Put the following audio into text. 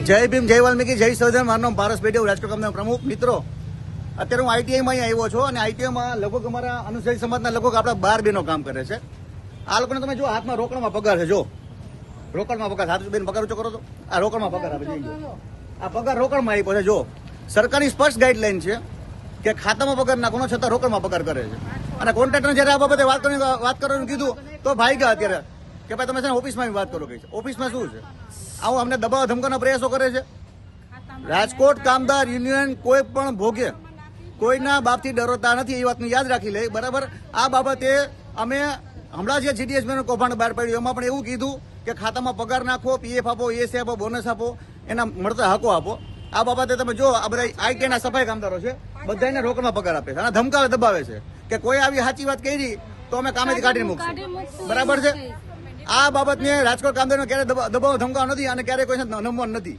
જય ભીમ, જય વાલ્મીકી, જય સંવિધાન. મારું નામ પારસ પેઢી, રાજકોટ કામદાર પ્રમુખ. મિત્રો, અત્યારે હું આઈટીઆઈમાં અહીંયા આવ્યો છું અને આઈટીઆઈમાં લગભગ અમારા અનુસૂચિત સમાજના લગભગ આપણા 12 બહેનો કામ કરે છે. આ લોકોને તમે જો હાથમાં રોકડમાં પગાર છે. જો રોકડમાં પગાર, હાથ બેન પગાર ઊંચો કરો તો આ રોકડમાં પગાર આપે છે. આ પગાર રોકડમાં આપ્યો છે. જો સરકારની સ્પષ્ટ ગાઈડલાઈન છે કે ખાતામાં પગાર નાખવાનો, છતાં રોકડમાં પગાર કરે છે. અને કોન્ટ્રાક્ટરને જયારે આ બાબતે વાત કરવાનું કીધું તો ભાઈ ગયા અત્યારે કે ભાઈ તમે છે ને ઓફિસમાં વાત કરો. કઈ ઓફિસમાં શું છે? આવું અમને દબાવ ધમકાના પ્રયાસો કરે છે. રાજકોટ કામદાર યુનિયન કોઈ પણ ભોગે કોઈના બાપથી ડરતા નથી, એ વાતને યાદ રાખી લે. બરાબર. આ બાબતે અમે હમણાં જે જીડીએસબી કૌભાંડ બહાર પાડ્યું એમાં પણ એવું કીધું કે ખાતામાં પગાર નાખો, પીએફ આપો, એસએ આપો, બોનસ આપો, એના મળતા હકો આપો. આ બાબતે તમે જો આ બધા આઈટીના સફાઈ કામદારો છે, બધાને રોકડમાં પગાર આપે છે અને ધમકાવે દબાવે છે કે કોઈ આવી સાચી વાત કરી તો અમે કામેથી કાઢીને મૂકશું. બરાબર છે. આ બાબતને રાજકોટ કામદારોને ક્યારે દબાવ ધમકાવ નથી અને ક્યારે કોઈ નમવાનું નથી.